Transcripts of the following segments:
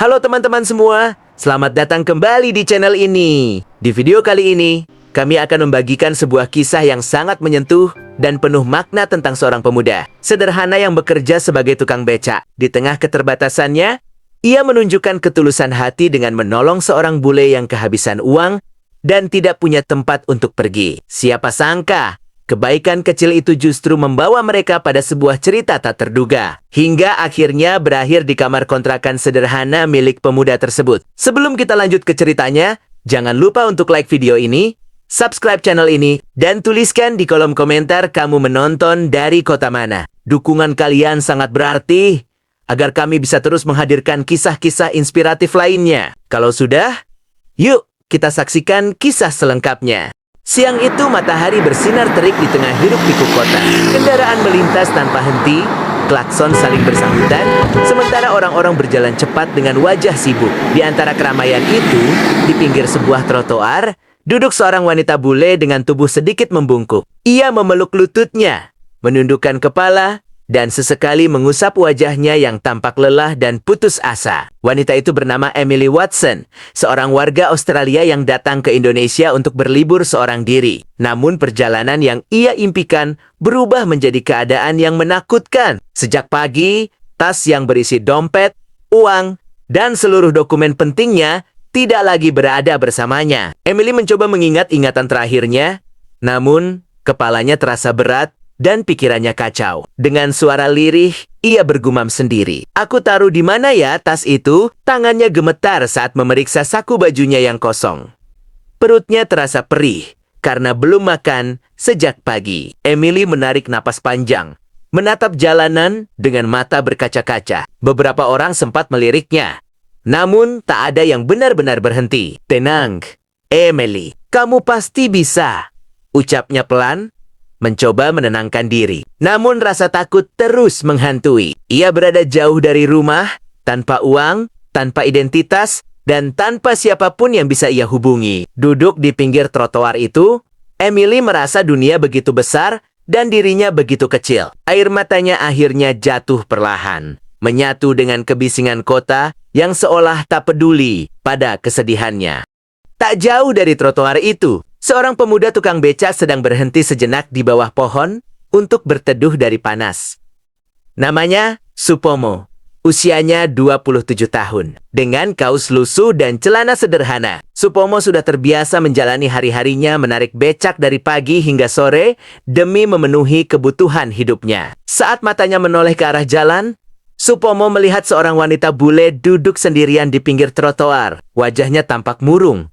Halo teman-teman semua, selamat datang kembali di channel ini. Di video kali ini, kami akan membagikan sebuah kisah yang sangat menyentuh dan penuh makna tentang seorang pemuda sederhana yang bekerja sebagai tukang becak. Di tengah keterbatasannya, ia menunjukkan ketulusan hati dengan menolong seorang bule yang kehabisan uang dan tidak punya tempat untuk pergi. Siapa sangka, kebaikan kecil itu justru membawa mereka pada sebuah cerita tak terduga. Hingga akhirnya berakhir di kamar kontrakan sederhana milik pemuda tersebut. Sebelum kita lanjut ke ceritanya, jangan lupa untuk like video ini, subscribe channel ini, dan tuliskan di kolom komentar kamu menonton dari kota mana. Dukungan kalian sangat berarti agar kami bisa terus menghadirkan kisah-kisah inspiratif lainnya. Kalau sudah, yuk kita saksikan kisah selengkapnya. Siang itu matahari bersinar terik di tengah hiruk-pikuk kota. Kendaraan melintas tanpa henti, klakson saling bersahutan, sementara orang-orang berjalan cepat dengan wajah sibuk. Di antara keramaian itu, di pinggir sebuah trotoar, duduk seorang wanita bule dengan tubuh sedikit membungkuk. Ia memeluk lututnya, menundukkan kepala, dan sesekali mengusap wajahnya yang tampak lelah dan putus asa. Wanita itu bernama Emily Watson, seorang warga Australia yang datang ke Indonesia untuk berlibur seorang diri. Namun perjalanan yang ia impikan berubah menjadi keadaan yang menakutkan. Sejak pagi, tas yang berisi dompet, uang, dan seluruh dokumen pentingnya tidak lagi berada bersamanya. Emily mencoba mengingat ingatan terakhirnya, namun kepalanya terasa berat dan pikirannya kacau. Dengan suara lirih, ia bergumam sendiri. Aku taruh di mana ya tas itu? Tangannya gemetar saat memeriksa saku bajunya yang kosong. Perutnya terasa perih karena belum makan sejak pagi. Emily menarik napas panjang, menatap jalanan dengan mata berkaca-kaca. Beberapa orang sempat meliriknya, namun tak ada yang benar-benar berhenti. Tenang, Emily, kamu pasti bisa, ucapnya pelan, mencoba menenangkan diri. Namun rasa takut terus menghantui. Ia berada jauh dari rumah, tanpa uang, tanpa identitas, dan tanpa siapapun yang bisa ia hubungi. Duduk di pinggir trotoar itu, Emily merasa dunia begitu besar dan dirinya begitu kecil. Air matanya akhirnya jatuh perlahan, menyatu dengan kebisingan kota yang seolah tak peduli pada kesedihannya. Tak jauh dari trotoar itu, seorang pemuda tukang becak sedang berhenti sejenak di bawah pohon untuk berteduh dari panas. Namanya Supomo. Usianya 27 tahun. Dengan kaos lusuh dan celana sederhana, Supomo sudah terbiasa menjalani hari-harinya menarik becak dari pagi hingga sore demi memenuhi kebutuhan hidupnya. Saat matanya menoleh ke arah jalan, Supomo melihat seorang wanita bule duduk sendirian di pinggir trotoar. Wajahnya tampak murung,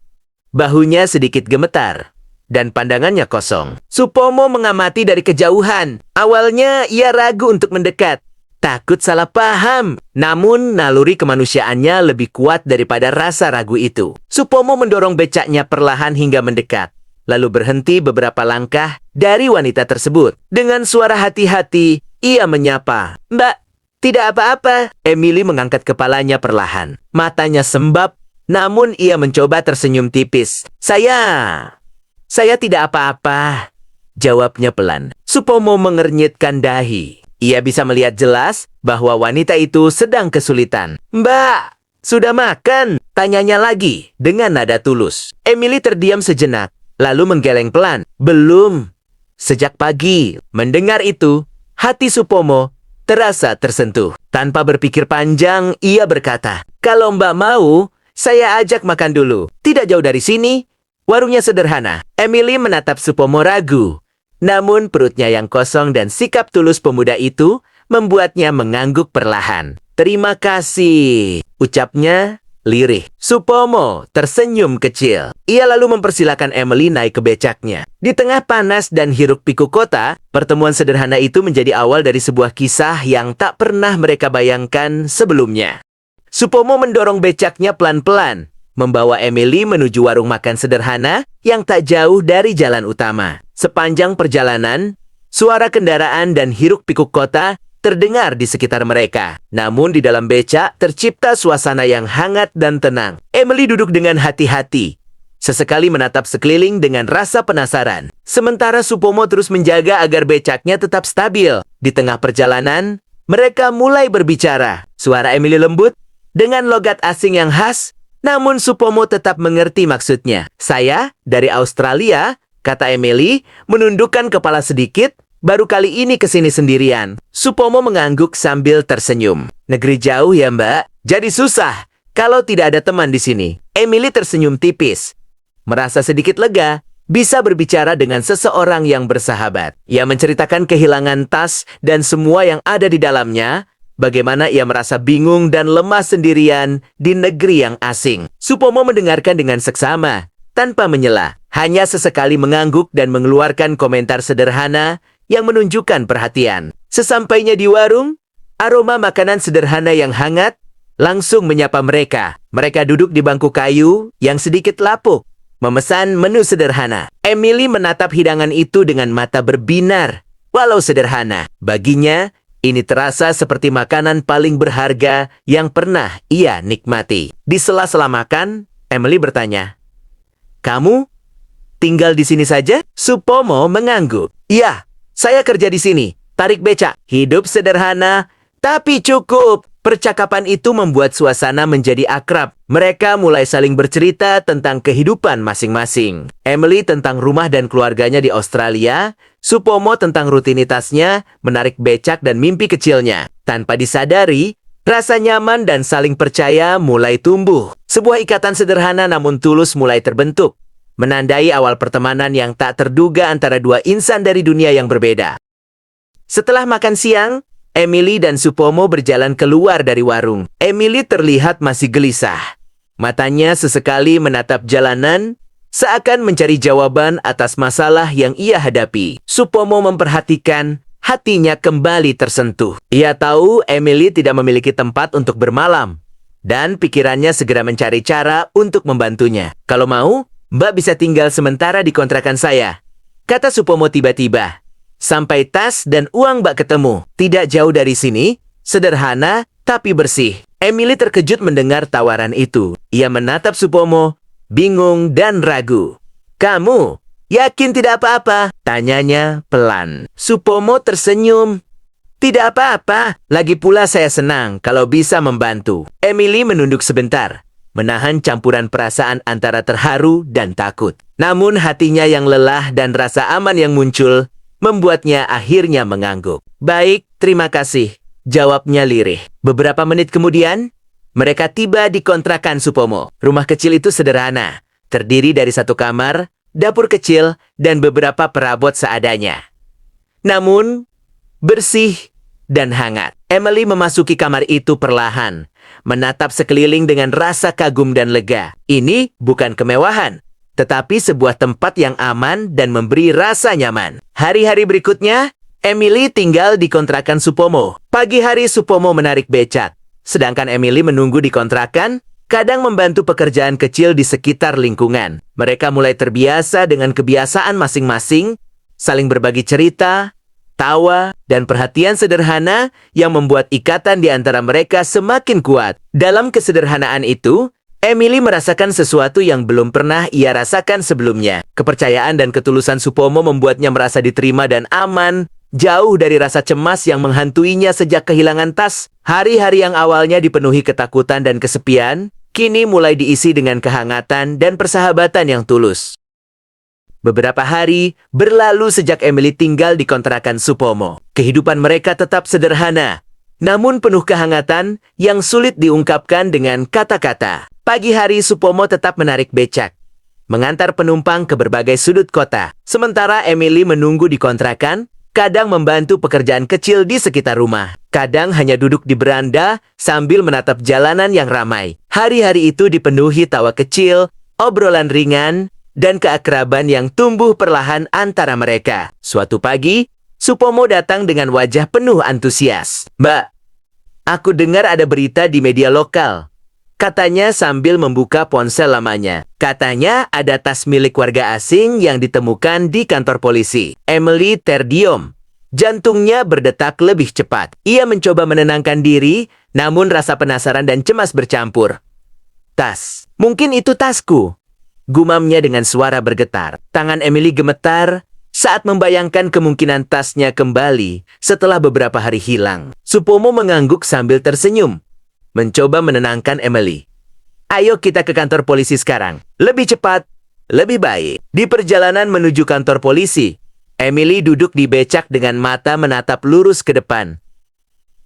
bahunya sedikit gemetar, dan pandangannya kosong. Supomo mengamati dari kejauhan. Awalnya ia ragu untuk mendekat, takut salah paham. Namun naluri kemanusiaannya lebih kuat daripada rasa ragu itu. Supomo mendorong becaknya perlahan hingga mendekat, lalu berhenti beberapa langkah dari wanita tersebut. Dengan suara hati-hati, ia menyapa, "Mbak, tidak apa-apa." Emily mengangkat kepalanya perlahan. Matanya sembab, namun ia mencoba tersenyum tipis. Saya tidak apa-apa," jawabnya pelan. Supomo mengernyitkan dahi. Ia bisa melihat jelas bahwa wanita itu sedang kesulitan. "Mbak, sudah makan?" tanyanya lagi dengan nada tulus. Emily terdiam sejenak, lalu menggeleng pelan. "Belum. Sejak pagi." Mendengar itu, hati Supomo terasa tersentuh. Tanpa berpikir panjang, ia berkata, "Kalau Mbak mau, saya ajak makan dulu. Tidak jauh dari sini, warungnya sederhana." Emily menatap Supomo ragu. Namun perutnya yang kosong dan sikap tulus pemuda itu membuatnya mengangguk perlahan. "Terima kasih," ucapnya lirih. Supomo tersenyum kecil. Ia lalu mempersilahkan Emily naik ke becaknya. Di tengah panas dan hiruk-pikuk kota, pertemuan sederhana itu menjadi awal dari sebuah kisah yang tak pernah mereka bayangkan sebelumnya. Supomo mendorong becaknya pelan-pelan, membawa Emily menuju warung makan sederhana yang tak jauh dari jalan utama. Sepanjang perjalanan, suara kendaraan dan hiruk-pikuk kota terdengar di sekitar mereka. Namun di dalam becak tercipta suasana yang hangat dan tenang. Emily duduk dengan hati-hati, sesekali menatap sekeliling dengan rasa penasaran. Sementara Supomo terus menjaga agar becaknya tetap stabil. Di tengah perjalanan, mereka mulai berbicara. Suara Emily lembut, dengan logat asing yang khas, namun Supomo tetap mengerti maksudnya. "Saya dari Australia," kata Emily, menundukkan kepala sedikit, "baru kali ini kesini sendirian." Supomo mengangguk sambil tersenyum. "Negeri jauh ya, Mbak? Jadi susah kalau tidak ada teman di sini." Emily tersenyum tipis. Merasa sedikit lega, bisa berbicara dengan seseorang yang bersahabat. Ia menceritakan kehilangan tas dan semua yang ada di dalamnya, bagaimana ia merasa bingung dan lemah sendirian di negeri yang asing. Supomo mendengarkan dengan seksama, tanpa menyela. Hanya sesekali mengangguk dan mengeluarkan komentar sederhana yang menunjukkan perhatian. Sesampainya di warung, aroma makanan sederhana yang hangat langsung menyapa mereka. Mereka duduk di bangku kayu yang sedikit lapuk, memesan menu sederhana. Emily menatap hidangan itu dengan mata berbinar. Walau sederhana, baginya ini terasa seperti makanan paling berharga yang pernah ia nikmati. Di sela-sela makan, Emily bertanya, "Kamu tinggal di sini saja?" Supomo mengangguk. "Iya, saya kerja di sini, tarik becak. Hidup sederhana, tapi cukup." Percakapan itu membuat suasana menjadi akrab. Mereka mulai saling bercerita tentang kehidupan masing-masing. Emily tentang rumah dan keluarganya di Australia, Supomo tentang rutinitasnya, menarik becak dan mimpi kecilnya. Tanpa disadari, rasa nyaman dan saling percaya mulai tumbuh. Sebuah ikatan sederhana namun tulus mulai terbentuk, menandai awal pertemanan yang tak terduga antara dua insan dari dunia yang berbeda. Setelah makan siang, Emily dan Supomo berjalan keluar dari warung. Emily terlihat masih gelisah. Matanya sesekali menatap jalanan, seakan mencari jawaban atas masalah yang ia hadapi. Supomo memperhatikan, hatinya kembali tersentuh. Ia tahu Emily tidak memiliki tempat untuk bermalam, dan pikirannya segera mencari cara untuk membantunya. "Kalau mau, Mbak bisa tinggal sementara di kontrakan saya," kata Supomo tiba-tiba. "Sampai tas dan uang Mbak ketemu. Tidak jauh dari sini, sederhana tapi bersih." Emily terkejut mendengar tawaran itu. Ia menatap Supomo, bingung dan ragu. "Kamu yakin tidak apa-apa?" tanyanya pelan. Supomo tersenyum. "Tidak apa-apa, lagi pula saya senang kalau bisa membantu." Emily menunduk sebentar, menahan campuran perasaan antara terharu dan takut. Namun hatinya yang lelah dan rasa aman yang muncul membuatnya akhirnya mengangguk. "Baik, terima kasih," jawabnya lirih. Beberapa menit kemudian, mereka tiba di kontrakan Supomo. Rumah kecil itu sederhana, terdiri dari satu kamar, dapur kecil, dan beberapa perabot seadanya. Namun, bersih dan hangat. Emily memasuki kamar itu perlahan, menatap sekeliling dengan rasa kagum dan lega. Ini bukan kemewahan, tetapi sebuah tempat yang aman dan memberi rasa nyaman. Hari-hari berikutnya, Emily tinggal di kontrakan Supomo. Pagi hari Supomo menarik becak, sedangkan Emily menunggu di kontrakan, kadang membantu pekerjaan kecil di sekitar lingkungan. Mereka mulai terbiasa dengan kebiasaan masing-masing, saling berbagi cerita, tawa, dan perhatian sederhana yang membuat ikatan di antara mereka semakin kuat. Dalam kesederhanaan itu, Emily merasakan sesuatu yang belum pernah ia rasakan sebelumnya. Kepercayaan dan ketulusan Supomo membuatnya merasa diterima dan aman, jauh dari rasa cemas yang menghantuinya sejak kehilangan tas. Hari-hari yang awalnya dipenuhi ketakutan dan kesepian, kini mulai diisi dengan kehangatan dan persahabatan yang tulus. Beberapa hari berlalu sejak Emily tinggal di kontrakan Supomo. Kehidupan mereka tetap sederhana, namun penuh kehangatan yang sulit diungkapkan dengan kata-kata. Pagi hari Supomo tetap menarik becak, mengantar penumpang ke berbagai sudut kota. Sementara Emily menunggu di kontrakan, kadang membantu pekerjaan kecil di sekitar rumah. Kadang hanya duduk di beranda sambil menatap jalanan yang ramai. Hari-hari itu dipenuhi tawa kecil, obrolan ringan, dan keakraban yang tumbuh perlahan antara mereka. Suatu pagi, Supomo datang dengan wajah penuh antusias. "Mbak, aku dengar ada berita di media lokal," katanya sambil membuka ponsel lamanya. Katanya ada tas milik warga asing yang ditemukan di kantor polisi. Emily terdiam. Jantungnya berdetak lebih cepat. Ia mencoba menenangkan diri, namun rasa penasaran dan cemas bercampur. "Tas, mungkin itu tasku," gumamnya dengan suara bergetar. Tangan Emily gemetar saat membayangkan kemungkinan tasnya kembali setelah beberapa hari hilang. Supomo mengangguk sambil tersenyum. mencoba menenangkan Emily. Ayo kita ke kantor polisi sekarang. Lebih cepat, lebih baik. Di perjalanan menuju kantor polisi, Emily duduk di becak dengan mata menatap lurus ke depan.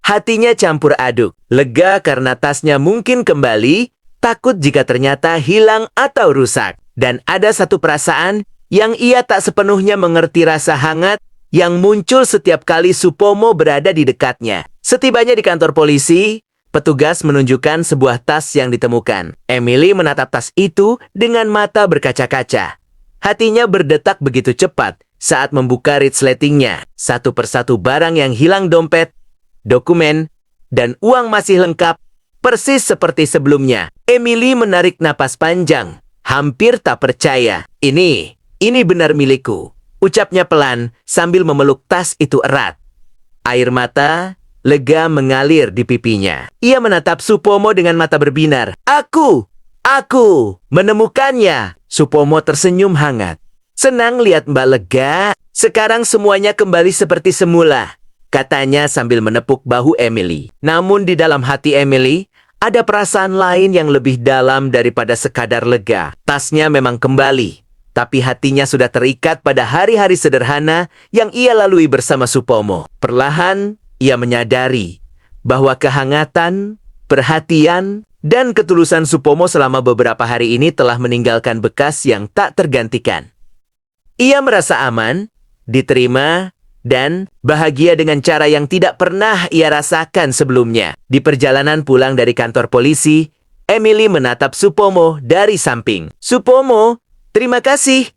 Hatinya campur aduk, lega karena tasnya mungkin kembali, takut jika ternyata hilang atau rusak. Dan ada satu perasaan yang ia tak sepenuhnya mengerti, rasa hangat yang muncul setiap kali Supomo berada di dekatnya. Setibanya di kantor polisi, petugas menunjukkan sebuah tas yang ditemukan. Emily menatap tas itu dengan mata berkaca-kaca. Hatinya berdetak begitu cepat saat membuka resletingnya. Satu persatu barang yang hilang, dompet, dokumen, dan uang masih lengkap, persis seperti sebelumnya. Emily menarik napas panjang, hampir tak percaya. Ini benar milikku, ucapnya pelan sambil memeluk tas itu erat. Air mata lega mengalir di pipinya. Ia menatap Supomo dengan mata berbinar. Aku menemukannya. Supomo tersenyum hangat. Senang lihat Mbak lega. Sekarang semuanya kembali seperti semula, katanya sambil menepuk bahu Emily. Namun di dalam hati Emily, ada perasaan lain yang lebih dalam daripada sekadar lega. Tasnya memang kembali, tapi hatinya sudah terikat pada hari-hari sederhana yang ia lalui bersama Supomo. Perlahan, ia menyadari bahwa kehangatan, perhatian, dan ketulusan Supomo selama beberapa hari ini telah meninggalkan bekas yang tak tergantikan. Ia merasa aman, diterima, dan bahagia dengan cara yang tidak pernah ia rasakan sebelumnya. Di perjalanan pulang dari kantor polisi, Emily menatap Supomo dari samping. Supomo, terima kasih,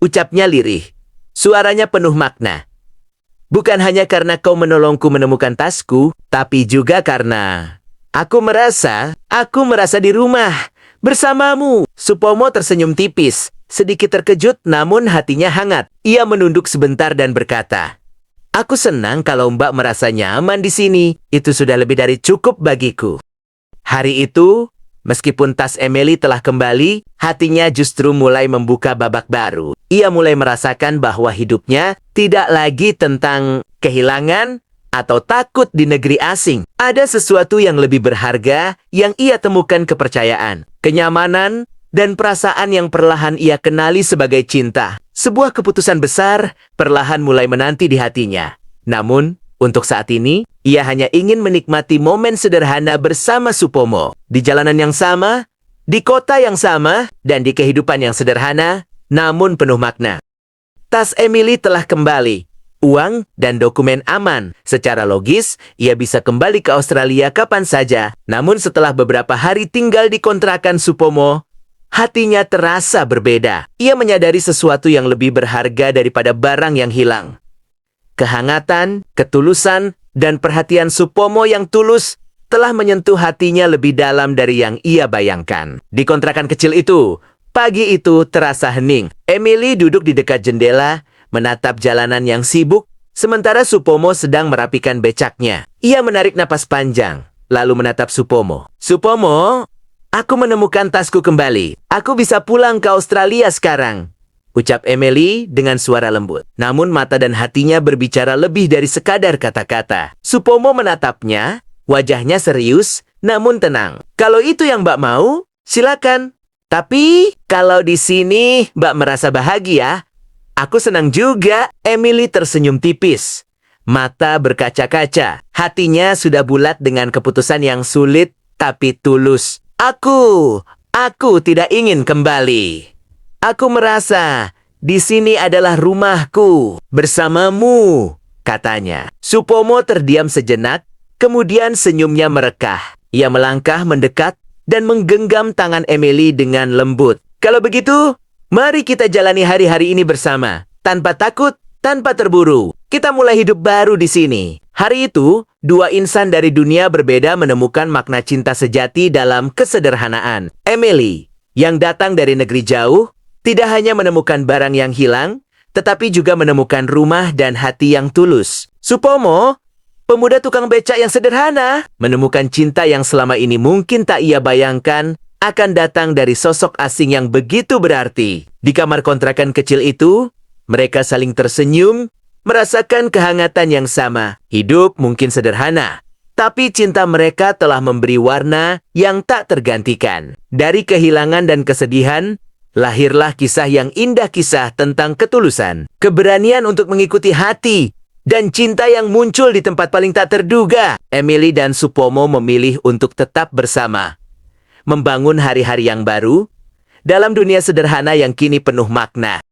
ucapnya lirih. Suaranya penuh makna. Bukan hanya karena kau menolongku menemukan tasku, tapi juga karena aku merasa di rumah bersamamu. Supomo tersenyum tipis, sedikit terkejut namun hatinya hangat. Ia menunduk sebentar dan berkata, aku senang kalau Mbak merasa nyaman di sini. Itu sudah lebih dari cukup bagiku. Hari itu, meskipun tas Emily telah kembali, hatinya justru mulai membuka babak baru. Ia mulai merasakan bahwa hidupnya tidak lagi tentang kehilangan atau takut di negeri asing. Ada sesuatu yang lebih berharga yang ia temukan: kepercayaan, kenyamanan, dan perasaan yang perlahan ia kenali sebagai cinta. Sebuah keputusan besar perlahan mulai menanti di hatinya. Namun, untuk saat ini, ia hanya ingin menikmati momen sederhana bersama Supomo. Di jalanan yang sama, di kota yang sama, dan di kehidupan yang sederhana, namun penuh makna. Tas Emily telah kembali. Uang dan dokumen aman. Secara logis, ia bisa kembali ke Australia kapan saja. Namun setelah beberapa hari tinggal di kontrakan Supomo, hatinya terasa berbeda. Ia menyadari sesuatu yang lebih berharga daripada barang yang hilang. Kehangatan, ketulusan, dan perhatian Supomo yang tulus telah menyentuh hatinya lebih dalam dari yang ia bayangkan. Di kontrakan kecil itu, pagi itu terasa hening. Emily duduk di dekat jendela, menatap jalanan yang sibuk, sementara Supomo sedang merapikan becaknya. Ia menarik napas panjang, lalu menatap Supomo. Supomo, aku menemukan tasku kembali. Aku bisa pulang ke Australia sekarang, ucap Emily dengan suara lembut. Namun mata dan hatinya berbicara lebih dari sekadar kata-kata. Supomo menatapnya, wajahnya serius, namun tenang. Kalau itu yang Mbak mau, silakan. Tapi, kalau di sini Mbak merasa bahagia, aku senang juga. Emily tersenyum tipis. Mata berkaca-kaca. Hatinya sudah bulat dengan keputusan yang sulit tapi tulus. Aku tidak ingin kembali. Aku merasa di sini adalah rumahku bersamamu, katanya. Supomo terdiam sejenak, kemudian senyumnya merekah. Ia melangkah mendekat dan menggenggam tangan Emily dengan lembut. Kalau begitu, mari kita jalani hari-hari ini bersama, tanpa takut, tanpa terburu. Kita mulai hidup baru di sini. Hari itu, dua insan dari dunia berbeda menemukan makna cinta sejati dalam kesederhanaan. Emily, yang datang dari negeri jauh, tidak hanya menemukan barang yang hilang, tetapi juga menemukan rumah dan hati yang tulus. Supomo, pemuda tukang becak yang sederhana, menemukan cinta yang selama ini mungkin tak ia bayangkan akan datang dari sosok asing yang begitu berarti. Di kamar kontrakan kecil itu, mereka saling tersenyum, merasakan kehangatan yang sama. Hidup mungkin sederhana, Tapi cinta mereka telah memberi warna yang tak tergantikan. Dari kehilangan dan kesedihan, lahirlah kisah yang indah, kisah tentang ketulusan, keberanian untuk mengikuti hati, dan cinta yang muncul di tempat paling tak terduga. Emily dan Supomo memilih untuk tetap bersama, membangun hari-hari yang baru dalam dunia sederhana yang kini penuh makna.